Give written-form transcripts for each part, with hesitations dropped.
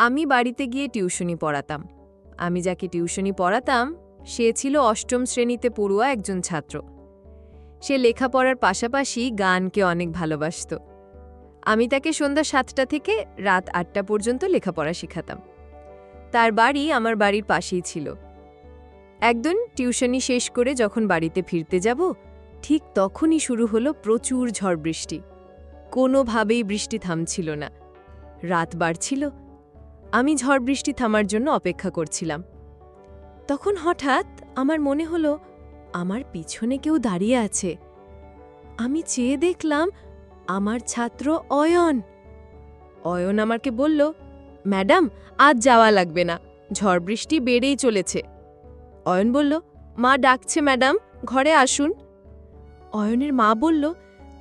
আমি বাড়িতে গিয়ে টিউশনি পড়াতাম। আমি যাকে টিউশনি পড়াতাম সে ছিল অষ্টম শ্রেণীতে পড়ুয়া একজন ছাত্র। সে লেখাপড়ার পাশাপাশি গানকে অনেক ভালোবাসত। আমি তাকে সন্ধ্যা 7টা থেকে রাত 8টা পর্যন্ত লেখাপড়া শেখাতাম। তার বাড়ি আমার বাড়ির পাশেই ছিল। একদিন টিউশনি শেষ করে যখন বাড়িতে ফিরতে যাব, ঠিক তখনই শুরু হলো প্রচুর ঝড় বৃষ্টি। কোনোভাবেই বৃষ্টি থামছিল না। রাত বাড়ছিল। আমি ঝড় বৃষ্টি থামার জন্য অপেক্ষা করছিলাম। তখন হঠাৎ আমার মনে হলো আমার পিছনে কেউ দাঁড়িয়ে আছে। আমি চেয়ে দেখলাম আমার ছাত্র অয়ন। অয়ন আমাকে বলল, ম্যাডাম, আজ যাওয়া লাগবে না, ঝড় বৃষ্টি বেড়েই চলেছে। অয়ন বলল, মা ডাকছে ম্যাডাম, ঘরে আসুন। অয়নের মা বলল,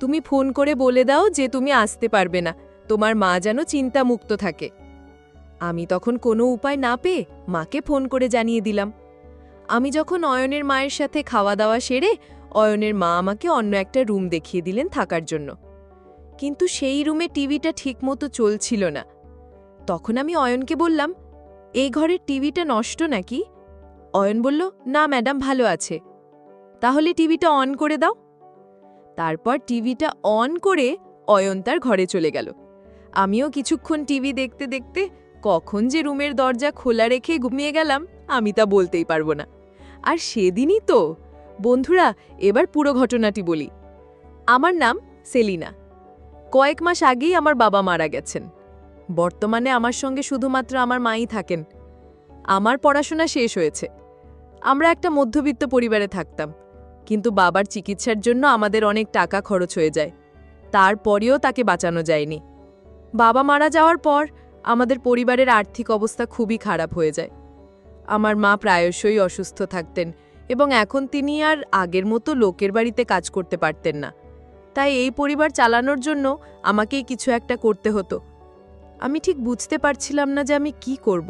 তুমি ফোন করে বলে দাও যে তুমি আসতে পারবে না, তোমার মা যেন চিন্তামুক্ত থাকে। আমি তখন কোনো উপায় না পেয়ে মাকে ফোন করে জানিয়ে দিলাম। আমি যখন অয়নের মায়ের সাথে খাওয়া দাওয়া সেরে, অয়নের মা আমাকে অন্য একটা রুম দেখিয়ে দিলেন থাকার জন্য। কিন্তু সেই রুমে টিভিটা ঠিকমতো চলছিল না। তখন আমি অয়নকে বললাম, এই ঘরের টিভিটা নষ্ট নাকি? অয়ন বলল, না ম্যাডাম, ভালো আছে। তাহলে টিভিটা অন করে দাও। তারপর টিভিটা অন করে অয়ন তার ঘরে চলে গেল। আমিও কিছুক্ষণ টিভি দেখতে দেখতে কখন যে রুমের দরজা খোলা রেখে ঘুমিয়ে গেলাম আমি তা বলতেই পারবো না। আর সেদিনই তো। বন্ধুরা, এবার পুরো ঘটনাটি বলি। আমার নাম সেলিনা। কয়েক মাস আগেই আমার বাবা মারা গেছেন। বর্তমানে আমার সঙ্গে শুধুমাত্র আমার মাই থাকেন। আমার পড়াশোনা শেষ হয়েছে। আমরা একটা মধ্যবিত্ত পরিবারে থাকতাম, কিন্তু বাবার চিকিৎসার জন্য আমাদের অনেক টাকা খরচ হয়ে যায়। তারপরেও তাকে বাঁচানো যায়নি। বাবা মারা যাওয়ার পর আমাদের পরিবারের আর্থিক অবস্থা খুবই খারাপ হয়ে যায়। আমার মা প্রায়শই অসুস্থ থাকতেন এবং এখন তিনি আর আগের মতো লোকের বাড়িতে কাজ করতে পারতেন না। তাই এই পরিবার চালানোর জন্য আমাকেই কিছু একটা করতে হতো। আমি ঠিক বুঝতে পারছিলাম না যে আমি কি করব।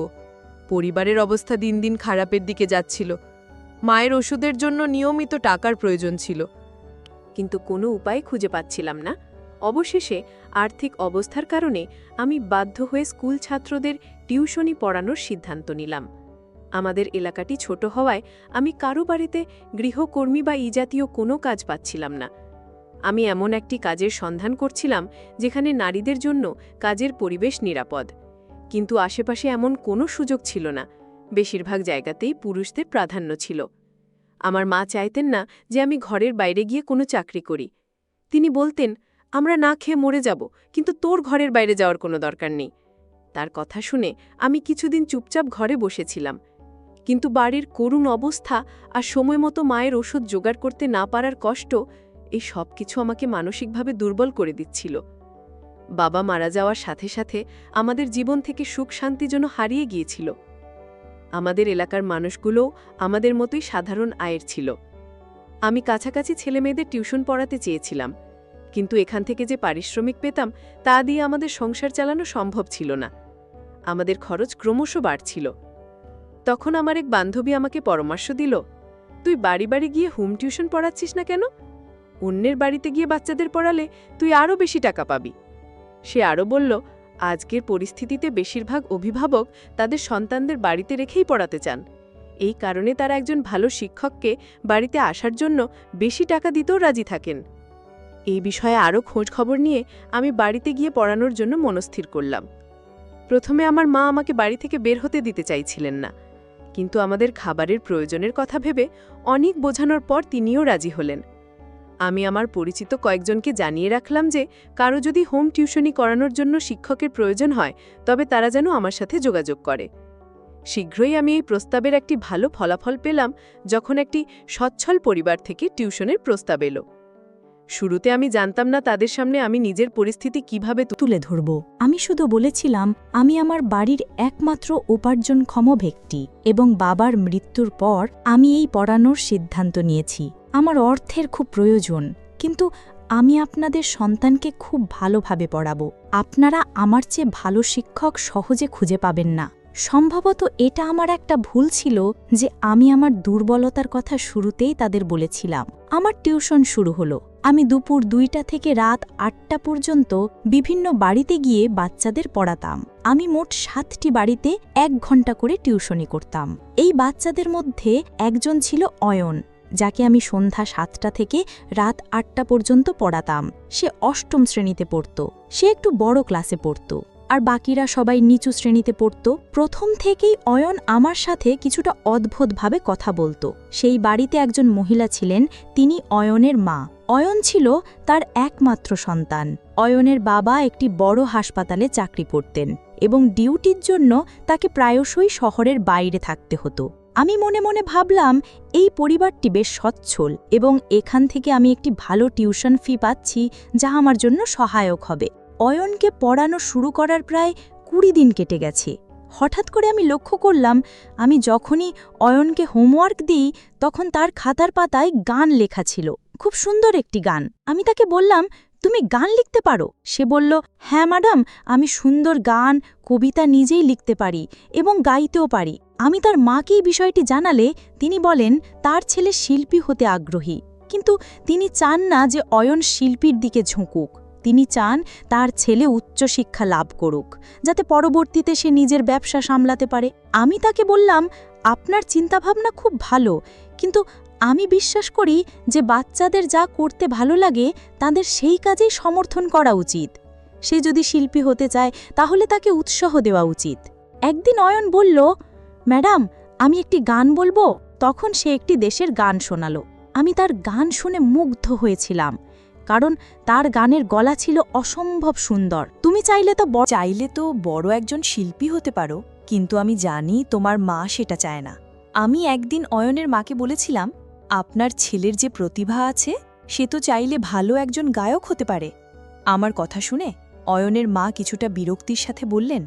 পরিবারের অবস্থা দিন দিন খারাপের দিকে যাচ্ছিল। মায়ের ওষুধের জন্য নিয়মিত টাকার প্রয়োজন ছিল, কিন্তু কোনো উপায় খুঁজে পাচ্ছিলাম না। অবশেষে আর্থিক অবস্থার কারণে আমি বাধ্য হয়ে স্কুল ছাত্রদের টিউশনি পড়ানোর সিদ্ধান্ত নিলাম। আমাদের এলাকাটি ছোট হওয়ায় আমি কারো বাড়িতে গৃহকর্মী বা জাতীয় কোনো কাজ পাচ্ছিলাম না। আমি এমন একটি কাজের সন্ধান করছিলাম যেখানে নারীদের জন্য কাজের পরিবেশ নিরাপদ, কিন্তু আশেপাশে এমন কোনো সুযোগ ছিল না। বেশিরভাগ জায়গাতেই পুরুষদের প্রাধান্য ছিল। আমার মা চাইতেন না যে আমি ঘরের বাইরে গিয়ে কোনো চাকরি করি। তিনি বলতেন, আমরা না খেয়ে মরে যাব, কিন্তু তোর ঘরের বাইরে যাওয়ার কোনো দরকার নেই। তার কথা শুনে আমি কিছুদিন চুপচাপ ঘরে বসেছিলাম, কিন্তু বাড়ির করুণ অবস্থা আর সময় মতো মায়ের ওষুধ জোগাড় করতে না পারার কষ্ট, এই সব কিছু আমাকে মানসিকভাবে দুর্বল করে দিচ্ছিল। বাবা মারা যাওয়ার সাথে সাথে আমাদের জীবন থেকে সুখ শান্তি যেন হারিয়ে গিয়েছিল। আমাদের এলাকার মানুষগুলোও আমাদের মতোই সাধারণ আয়ের ছিল। আমি কাছাকাছি ছেলেমেয়েদের টিউশন পড়াতে চেয়েছিলাম, কিন্তু এখান থেকে যে পারিশ্রমিক পেতাম তা দিয়ে আমাদের সংসার চালানো সম্ভব ছিল না। আমাদের খরচ ক্রমশ বাড়ছিল। তখন আমার এক বান্ধবী আমাকে পরামর্শ দিল, তুই বাড়ি বাড়ি গিয়ে হোম টিউশন পড়াচ্ছিস না কেন? অন্যের বাড়িতে গিয়ে বাচ্চাদের পড়ালে তুই আরও বেশি টাকা পাবি। সে আরও বলল, আজকের পরিস্থিতিতে বেশিরভাগ অভিভাবক তাদের সন্তানদের বাড়িতে রেখেই পড়াতে চান। এই কারণে তারা একজন ভালো শিক্ষককে বাড়িতে আসার জন্য বেশি টাকা দিতেও রাজি থাকেন। এই বিষয়ে আরও খোঁজ খবর নিয়ে আমি বাড়িতে গিয়ে পড়ানোর জন্য মনস্থির করলাম। প্রথমে আমার মা আমাকে বাড়ি থেকে বের হতে দিতে চাইছিলেন না, কিন্তু আমাদের খাবারের প্রয়োজনের কথা ভেবে অনেক বোঝানোর পর তিনিও রাজি হলেন। আমি আমার পরিচিত কয়েকজনকে জানিয়ে রাখলাম যে কারো যদি হোম টিউশনি করানোর জন্য শিক্ষকের প্রয়োজন হয় তবে তারা যেন আমার সাথে যোগাযোগ করে। শীঘ্রই আমি এই প্রস্তাবের একটি ভালো ফলাফল পেলাম যখন একটি সচ্ছল পরিবার থেকে টিউশনের প্রস্তাব এলো। শুরুতে আমি জানতাম না তাদের সামনে আমি নিজের পরিস্থিতি কিভাবে তুলে ধরব। আমি শুধু বলেছিলাম আমি আমার বাড়ির একমাত্র উপার্জনক্ষম ব্যক্তি এবং বাবার মৃত্যুর পর আমি এই পড়ানোর সিদ্ধান্ত নিয়েছি। আমার অর্থের খুব প্রয়োজন, কিন্তু আমি আপনাদের সন্তানকে খুব ভালোভাবে পড়াবো। আপনারা আমার চেয়ে ভালো শিক্ষক সহজে খুঁজে পাবেন না। সম্ভবত এটা আমার একটা ভুল ছিল যে আমি আমার দুর্বলতার কথা শুরুতেই তাদের বলেছিলাম। আমার টিউশন শুরু হলো। আমি দুপুর 2টা থেকে রাত 8টা পর্যন্ত বিভিন্ন বাড়িতে গিয়ে বাচ্চাদের পড়াতাম। আমি মোট 7টি বাড়িতে 1 ঘন্টা করে টিউশনি করতাম। এই বাচ্চাদের মধ্যে একজন ছিল অয়ন, যাকে আমি সন্ধ্যা 7টা থেকে রাত 8টা পর্যন্ত পড়াতাম। সে 8ম শ্রেণীতে পড়ত। সে একটু বড় ক্লাসে পড়ত, আর বাকিরা সবাই নিচু শ্রেণীতে পড়ত। প্রথম থেকেই অয়ন আমার সাথে কিছুটা অদ্ভুতভাবে কথা বলতো। সেই বাড়িতে একজন মহিলা ছিলেন, তিনি অয়নের মা। অয়ন ছিল তার একমাত্র সন্তান। অয়নের বাবা একটি বড় হাসপাতালে চাকরি করতেন এবং ডিউটির জন্য তাকে প্রায়শই শহরের বাইরে থাকতে হতো। আমি মনে মনে ভাবলাম, এই পরিবারটি বেশ সচ্ছল এবং এখান থেকে আমি একটি ভালো টিউশন ফি পাচ্ছি, যা আমার জন্য সহায়ক হবে। অয়নকে পড়ানো শুরু করার প্রায় 20 দিন কেটে গেছে। হঠাৎ করে আমি লক্ষ্য করলাম, আমি যখনই অয়নকে হোমওয়ার্ক দিই তখন তার খাতার পাতায় গান লেখা ছিল, খুব সুন্দর একটি গান। আমি তাকে বললাম, তুমি গান লিখতে পারো? সে বলল, হ্যাঁ ম্যাডাম, আমি সুন্দর গান, কবিতা নিজেই লিখতে পারি এবং গাইতেও পারি। আমি তার মাকে এই বিষয়টি জানালে তিনি বলেন তার ছেলে শিল্পী হতে আগ্রহী, কিন্তু তিনি চান না যে অয়ন শিল্পীর দিকে ঝুঁকুক। তিনি চান তার ছেলে উচ্চশিক্ষা লাভ করুক, যাতে পরবর্তীতে সে নিজের ব্যবসা সামলাতে পারে। আমি তাকে বললাম, আপনার চিন্তাভাবনা খুব ভালো, কিন্তু আমি বিশ্বাস করি যে বাচ্চাদের যা করতে ভালো লাগে তাদের সেই কাজেই সমর্থন করা উচিত। সে যদি শিল্পী হতে চায় তাহলে তাকে উৎসাহ দেওয়া উচিত। একদিন অয়ন বলল, ম্যাডাম, আমি একটি গান বলবো। তখন সে একটি দেশের গান শোনালো। আমি তার গান শুনে মুগ্ধ হয়েছিলাম, কারণ তার গানের গলা ছিল অসম্ভব সুন্দর। তুমি চাইলে তো বড় একজন শিল্পী হতে পারো, কিন্তু আমি জানি তোমার মা সেটা চায় না। আমি একদিন অয়নের মাকে বলেছিলাম, আপনার ছেলের যে প্রতিভা আছে সে তো চাইলে ভালো একজন গায়ক হতে পারে। আমার কথা শুনে অয়নের মা কিছুটা বিরক্তির সাথে বললেন,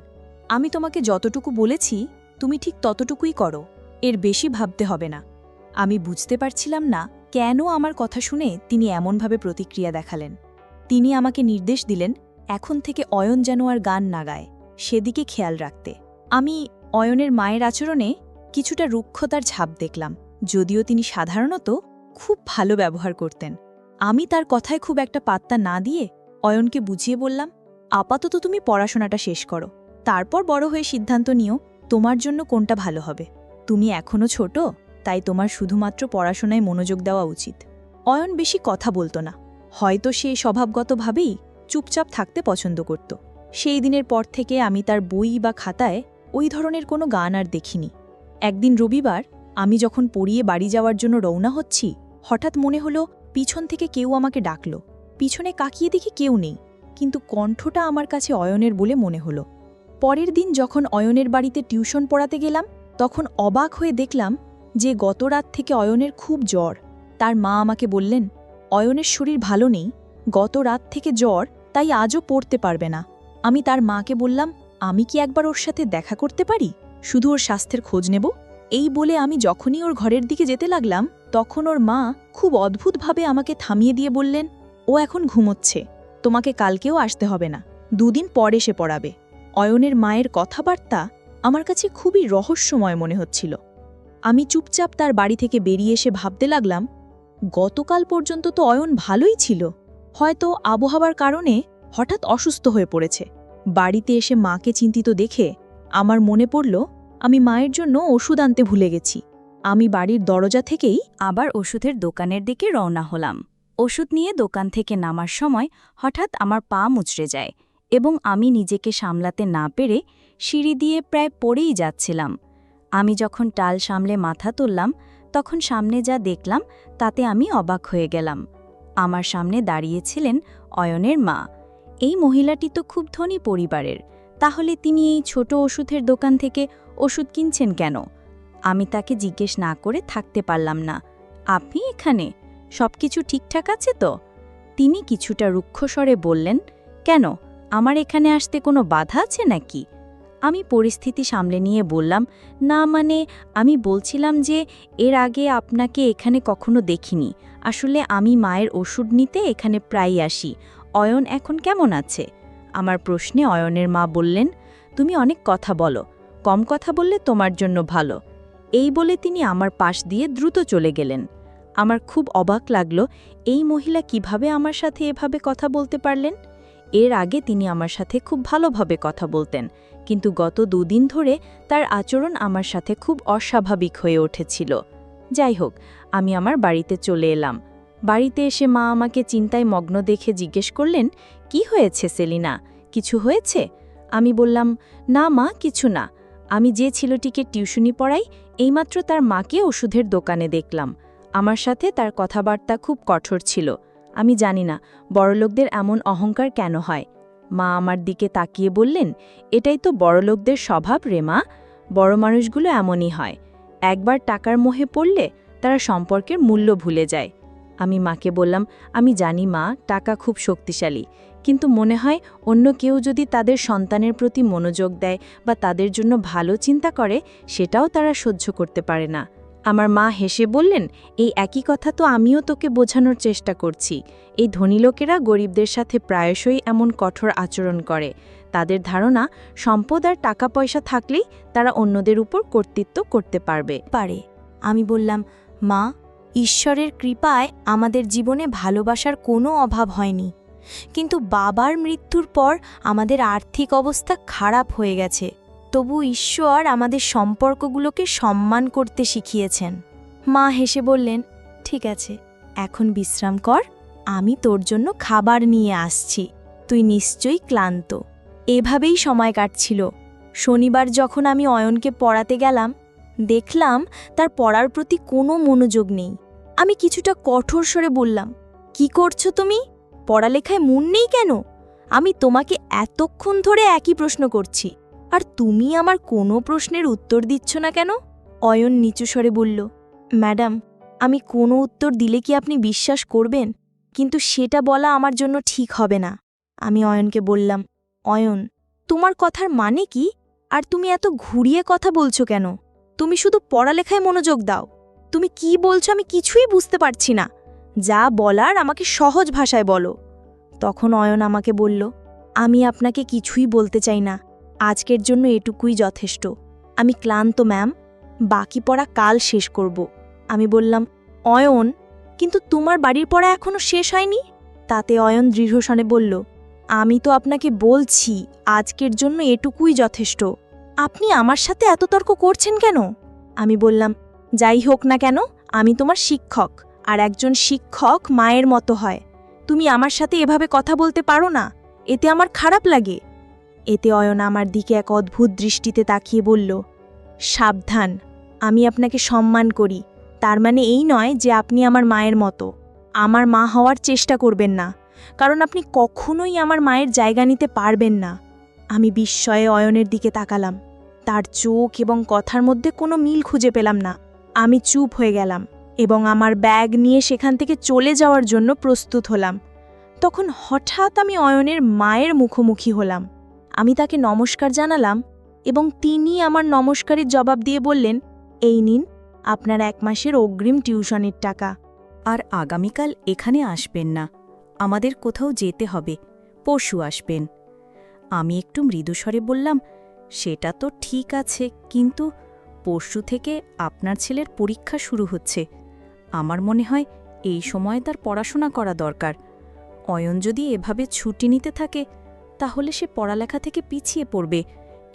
আমি তোমাকে যতটুকু বলেছি তুমি ঠিক ততটুকুই করো, এর বেশি ভাবতে হবে না। আমি বুঝতে পারছিলাম না কেন আমার কথা শুনে তিনি এমনভাবে প্রতিক্রিয়া দেখালেন। তিনি আমাকে নির্দেশ দিলেন, এখন থেকে অয়ন যেন আর গান না গায়, সেদিকে খেয়াল রাখতে। আমি অয়নের মায়ের আচরণে কিছুটা রুক্ষতার ছাপ দেখলাম, যদিও তিনি সাধারণত খুব ভালো ব্যবহার করতেন। আমি তার কথায় খুব একটা পাত্তা না দিয়ে অয়নকে বুঝিয়ে বললাম, আপাতত তুমি পড়াশোনাটা শেষ করো, তারপর বড় হয়ে সিদ্ধান্ত নিও তোমার জন্য কোনটা ভালো হবে। তুমি এখনও ছোট, তাই তোমার শুধুমাত্র পড়াশোনায় মনোযোগ দেওয়া উচিত। অয়ন বেশি কথা বলতো না, হয়তো সে স্বভাবগতভাবেই চুপচাপ থাকতে পছন্দ করত। সেই দিনের পর থেকে আমি তার বই বা খাতায় ওই ধরনের কোনো গান আর দেখিনি। একদিন রবিবার আমি যখন পড়িয়ে বাড়ি যাওয়ার জন্য রওনা হচ্ছি, হঠাৎ মনে হলো পিছন থেকে কেউ আমাকে ডাকল। পিছনে কাকিয়ে দেখি কেউ নেই, কিন্তু কণ্ঠটা আমার কাছে অয়নের বলে মনে হলো। পরের দিন যখন অয়নের বাড়িতে টিউশন পড়াতে গেলাম, তখন অবাক হয়ে দেখলাম যে গত রাত থেকে অয়নের খুব জ্বর। তার মা আমাকে বললেন, অয়নের শরীর ভালো নেই, গত রাত থেকে জ্বর, তাই আজও পড়তে পারবে না। আমি তার মাকে বললাম, আমি কি একবার ওর সাথে দেখা করতে পারি, শুধু ওর স্বাস্থ্যের খোঁজ নেব? এই বলে আমি যখনই ওর ঘরের দিকে যেতে লাগলাম, তখন ওর মা খুব অদ্ভুতভাবে আমাকে থামিয়ে দিয়ে বললেন, ও এখন ঘুমোচ্ছে, তোমাকে কালকেও আসতে হবে না, 2 দিন পরে সে পড়াবে। অয়নের মায়ের কথাবার্তা আমার কাছে খুবই রহস্যময় মনে হচ্ছিল। আমি চুপচাপ তার বাড়ি থেকে বেরিয়ে এসে ভাবতে লাগলাম, গতকাল পর্যন্ত তো অয়ন ভালোই ছিল, হয়তো আবহাওয়ার কারণে হঠাৎ অসুস্থ হয়ে পড়েছে। বাড়িতে এসে মাকে চিন্তিত দেখে আমার মনে পড়ল আমি মায়ের জন্য ওষুধ আনতে ভুলে গেছি। আমি বাড়ির দরজা থেকেই আবার ওষুধের দোকানের দিকে রওনা হলাম। ওষুধ নিয়ে দোকান থেকে নামার সময় হঠাৎ আমার পা মুচড়ে যায় এবং আমি নিজেকে সামলাতে না পেরে সিঁড়ি দিয়ে প্রায় পড়েই যাচ্ছিলাম। আমি যখন টাল সামলে মাথা তুললাম, তখন সামনে যা দেখলাম তাতে আমি অবাক হয়ে গেলাম। আমার সামনে দাঁড়িয়েছিলেন অয়নের মা। এই মহিলাটি তো খুব ধনী পরিবারের, তাহলে তিনি এই ছোট ওষুধের দোকান থেকে ওষুধ কিনছেন কেন? আমি তাকে জিজ্ঞেস না করে থাকতে পারলাম না, আপনি এখানে? সবকিছু ঠিকঠাক আছে তো? তিনি কিছুটা রুক্ষস্বরে বললেন, কেন, আমার এখানে আসতে কোনো বাধা আছে নাকি? আমি পরিস্থিতি সামলে নিয়ে বললাম, না মানে আমি বলছিলাম যে এর আগে আপনাকে এখানে কখনো দেখিনি। আসলে আমি মায়ের ওষুধ নিতে এখানে প্রায়ই আসি। অয়ন এখন কেমন আছে? আমার প্রশ্নে অয়নের মা বললেন, তুমি অনেক কথা বলো, কম কথা বললে তোমার জন্য ভালো। এই বলে তিনি আমার পাশ দিয়ে দ্রুত চলে গেলেন। আমার খুব অবাক লাগলো এই মহিলা কিভাবে আমার সাথে এভাবে কথা বলতে পারলেন। এর আগে তিনি আমার সাথে খুব ভালোভাবে কথা বলতেন, কিন্তু গত 2 দিন ধরে তার আচরণ আমার সাথে খুব অস্বাভাবিক হয়ে উঠেছিল। যাই হোক, আমি আমার বাড়িতে চলে এলাম। বাড়িতে এসে মা আমাকে চিন্তায় মগ্ন দেখে জিজ্ঞেস করলেন, কি হয়েছে সেলিনা, কিছু হয়েছে? আমি বললাম, না মা, কিছু না। আমি যে ছেলেটিকে টিউশনি পড়াই এইমাত্র তার মাকে ওষুধের দোকানে দেখলাম। আমার সাথে তার কথাবার্তা খুব কঠোর ছিল। আমি জানি না বড়লোকদের এমন অহংকার কেন হয়। মা আমার দিকে তাকিয়ে বললেন, এটাই তো বড়লোকদের স্বভাব রে মা, বড় মানুষগুলো এমনই হয়। একবার টাকার মোহে পড়লে তারা সম্পর্কের মূল্য ভুলে যায়। আমি মাকে বললাম, আমি জানি মা, টাকা খুব শক্তিশালী, কিন্তু মনে হয় অন্য কেউ যদি তাদের সন্তানের প্রতি মনোযোগ দেয় বা তাদের জন্য ভালো চিন্তা করে, সেটাও তারা সহ্য করতে পারে না। আমার মা হেসে বললেন, এই একই কথা তো আমিও তোকে বোঝানোর চেষ্টা করছি। এই ধনী লোকেরা গরিবদের সাথে প্রায়শই এমন কঠোর আচরণ করে। তাদের ধারণা সম্পদ আর টাকা পয়সা থাকলেই তারা অন্যদের উপর কর্তৃত্ব করতে পারবে। আমি বললাম, মা, ঈশ্বরের কৃপায় আমাদের জীবনে ভালোবাসার কোনো অভাব হয়নি, কিন্তু বাবার মৃত্যুর পর আমাদের আর্থিক অবস্থা খারাপ হয়ে গেছে। তবু ঈশ্বর আমাদের সম্পর্কগুলোকে সম্মান করতে শিখিয়েছেন। মা হেসে বললেন, ঠিক আছে, এখন বিশ্রাম কর, আমি তোর জন্য খাবার নিয়ে আসছি, তুই নিশ্চয়ই ক্লান্ত। এভাবেই সময় কাটছিল। শনিবার যখন আমি অয়নকে পড়াতে গেলাম, দেখলাম তার পড়ার প্রতি কোনো মনোযোগ নেই। আমি কিছুটা কঠোর স্বরে বললাম, কি করছো তুমি? পড়ালেখায় মন নেই কেন? আমি তোমাকে এতক্ষণ ধরে একই প্রশ্ন করছি, আর তুমি আমার কোনো প্রশ্নের উত্তর দিচ্ছ না কেন? অয়ন নিচু স্বরে বলল, ম্যাডাম, আমি কোনো উত্তর দিলে কি আপনি বিশ্বাস করবেন? কিন্তু সেটা বলা আমার জন্য ঠিক হবে না। আমি অয়নকে বললাম, অয়ন, তোমার কথার মানে কি? আর তুমি এত ঘুরিয়ে কথা বলছো কেন? তুমি শুধু পড়ালেখায় মনোযোগ দাও। তুমি কি বলছো আমি কিছুই বুঝতে পারছি না। যা বলার আমাকে সহজ ভাষায় বলো। তখন অয়ন আমাকে বলল, আমি আপনাকে কিছুই বলতে চাই না, আজকের জন্য এটুকুই যথেষ্ট। আমি ক্লান্ত ম্যাম, বাকি পড়া কাল শেষ করব। আমি বললাম, অয়ন, কিন্তু তোমার বাড়ির পড়া এখনো শেষ হয়নি। তাতে অয়ন দৃঢ়স্বরে বলল, আমি তো আপনাকে বলছি আজকের জন্য এটুকুই যথেষ্ট। আপনি আমার সাথে এত তর্ক করছেন কেন? আমি বললাম, যাই হোক না কেন, আমি তোমার শিক্ষক, আর একজন শিক্ষক মায়ের মতো হয়। তুমি আমার সাথে এভাবে কথা বলতে পারো না, এতে আমার খারাপ লাগে। এতে অয়ন আমার দিকে এক অদ্ভুত দৃষ্টিতে তাকিয়ে বলল, সাবধান, আমি আপনাকে সম্মান করি, তার মানে এই নয় যে আপনি আমার মায়ের মতো। আমার মা হওয়ার চেষ্টা করবেন না, কারণ আপনি কখনোই আমার মায়ের জায়গা নিতে পারবেন না। আমি বিস্ময়ে অয়নের দিকে তাকালাম। তার চোখ এবং কথার মধ্যে কোনো মিল খুঁজে পেলাম না। আমি চুপ হয়ে গেলাম এবং আমার ব্যাগ নিয়ে সেখান থেকে চলে যাওয়ার জন্য প্রস্তুত হলাম। তখন হঠাৎ আমি অয়নের মায়ের মুখোমুখি হলাম। আমি তাকে নমস্কার জানালাম এবং তিনি আমার নমস্কারের জবাব দিয়ে বললেন, এই নিন আপনার 1 মাসের অগ্রিম টিউশনের টাকা। আর আগামীকাল এখানে আসবেন না, আমাদের কোথাও যেতে হবে, পরশু আসবেন। আমি একটু মৃদুস্বরে বললাম, সেটা তো ঠিক আছে, কিন্তু পরশু থেকে আপনার ছেলের পরীক্ষা শুরু হচ্ছে। আমার মনে হয় এই সময়ে তার পড়াশোনা করা দরকার। অয়ন যদি এভাবে ছুটি নিতে থাকে, তাহলে সে পড়ালেখা থেকে পিছিয়ে পড়বে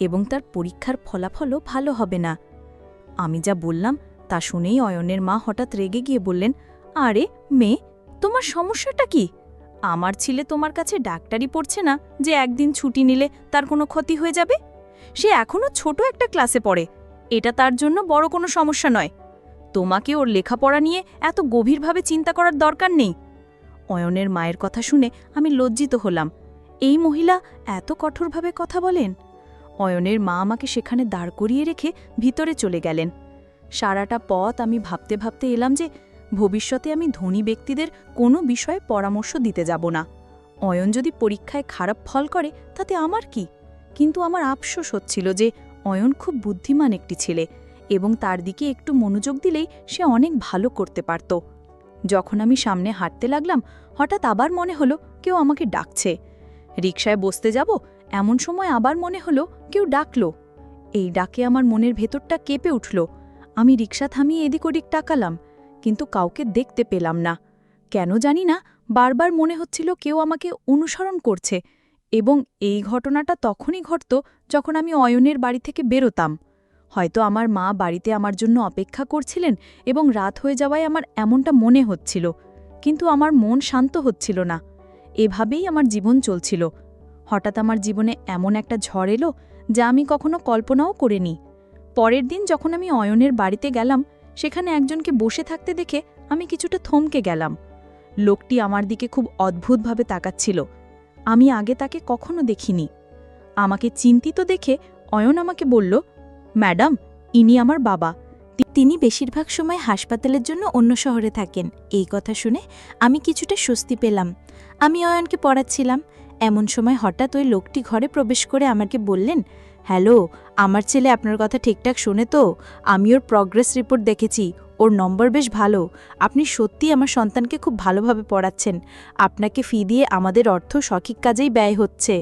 এবং তার পরীক্ষার ফলাফলও ভালো হবে না। আমি যা বললাম তা শুনেই অয়নের মা হঠাৎ রেগে গিয়ে বললেন, আরে মেয়ে, তোমার সমস্যাটা কি? আমার ছেলে তোমার কাছে ডাক্তারি পড়ছে না যে একদিন ছুটি নিলে তার কোনো ক্ষতি হয়ে যাবে। সে এখনও ছোট একটা ক্লাসে পড়ে, এটা তার জন্য বড় কোনো সমস্যা নয়। তোমাকে ওর লেখাপড়া নিয়ে এত গভীরভাবে চিন্তা করার দরকার নেই। অয়নের মায়ের কথা শুনে আমি লজ্জিত হলাম। এই মহিলা এত কঠোরভাবে কথা বলেন? অয়নের মা আমাকে সেখানে দাঁড় করিয়ে রেখে ভিতরে চলে গেলেন। সারাটা পথ আমি ভাবতে ভাবতে এলাম যে ভবিষ্যতে আমি ধনী ব্যক্তিদের কোনো বিষয়ে পরামর্শ দিতে যাব না। অয়ন যদি পরীক্ষায় খারাপ ফল করে তাতে আমার কি? কিন্তু আমার আফসোস হচ্ছিল যে অয়ন খুব বুদ্ধিমান একটি ছেলে এবং তার দিকে একটু মনোযোগ দিলেই সে অনেক ভালো করতে পারত। যখন আমি সামনে হাঁটতে লাগলাম, হঠাৎ আবার মনে হলো কেউ আমাকে ডাকছে। রিকশায় বসতে যাব এমন সময় আবার মনে হলো কেউ ডাকল। এই ডাকে আমার মনের ভেতরটা কেঁপে উঠল। আমি রিকশা থামিয়ে এদিক ওদিক তাকালাম, কিন্তু কাউকে দেখতে পেলাম না। কেন জানি না, বারবার মনে হচ্ছিল কেউ আমাকে অনুসরণ করছে, এবং এই ঘটনাটা তখনই ঘটত যখন আমি অয়নের বাড়ি থেকে বেরোতাম। হয়তো আমার মা বাড়িতে আমার জন্য অপেক্ষা করছিলেন এবং রাত হয়ে যাওয়ায় আমার এমনটা মনে হচ্ছিল, কিন্তু আমার মন শান্ত হচ্ছিল না। এভাবেই আমার জীবন চলছিল। হঠাৎ আমার জীবনে এমন একটা ঝড় এলো যা আমি কখনো কল্পনাও করিনি। পরের দিন যখন আমি অয়নের বাড়িতে গেলাম, সেখানে একজনকে বসে থাকতে দেখে আমি কিছুটা থমকে গেলাম। লোকটি আমার দিকে খুব অদ্ভুতভাবে তাকাচ্ছিল। আমি আগে তাকে কখনো দেখিনি। আমাকে চিন্তিত দেখে অয়ন আমাকে বলল, ম্যাডাম, ইনি আমার বাবা। তিনি বেশিরভাগ সময় হাসপাতালের জন্য অন্য শহরে থাকেন। এই কথা শুনে আমি কিছুটা স্বস্তি পেলাম। আমি অয়নকে পড়াচ্ছিলাম, এমন সময় হঠাৎ ওই লোকটি ঘরে প্রবেশ করে আমাকে বললেন, হ্যালো, আমার ছেলে আপনার কথা ঠিকঠাক শোনে তো? আমি ওর প্রগ্রেস রিপোর্ট দেখেছি, ওর নম্বর বেশ ভালো। আপনি সত্যিই আমার সন্তানকে খুব ভালোভাবে পড়াচ্ছেন। আপনাকে ফি দিয়ে আমাদের অর্থ সঠিক কাজেই ব্যয় হচ্ছে।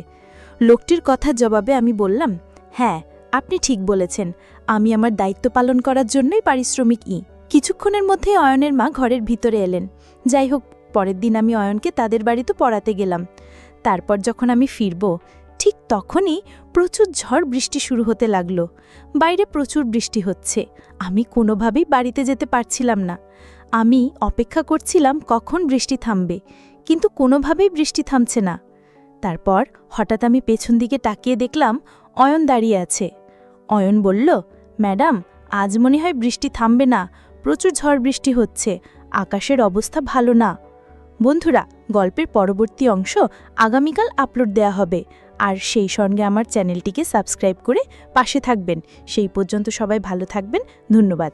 লোকটির কথার জবাবে আমি বললাম, হ্যাঁ, আপনি ঠিক বলেছেন, আমি আমার দায়িত্ব পালন করার জন্যই পারিশ্রমিক কিছুক্ষণের মধ্যে অয়নের মা ঘরের ভিতরে এলেন। যাই হোক, পরের দিন আমি অয়নকে তাদের বাড়িতে পড়াতে গেলাম। তারপর যখন আমি ফিরব, ঠিক তখনই প্রচুর ঝড় বৃষ্টি শুরু হতে লাগলো। বাইরে প্রচুর বৃষ্টি হচ্ছে। আমি কোনোভাবেই বাড়িতে যেতে পারছিলাম না। আমি অপেক্ষা করছিলাম কখন বৃষ্টি থামবে, কিন্তু কোনোভাবেই বৃষ্টি থামছে না। তারপর হঠাৎ আমি পেছন দিকে তাকিয়ে দেখলাম অয়ন দাঁড়িয়ে আছে। অয়ন বলল, ম্যাডাম, আজ মনে হয় বৃষ্টি থামবে না, প্রচুর ঝড় বৃষ্টি হচ্ছে, আকাশের অবস্থা ভালো না। বন্ধুরা, গল্পের পরবর্তী অংশ আগামীকাল আপলোড দেয়া হবে, আর সেই সঙ্গে আমার চ্যানেলটিকে সাবস্ক্রাইব করে পাশে থাকবেন। সেই পর্যন্ত সবাই ভালো থাকবেন। ধন্যবাদ।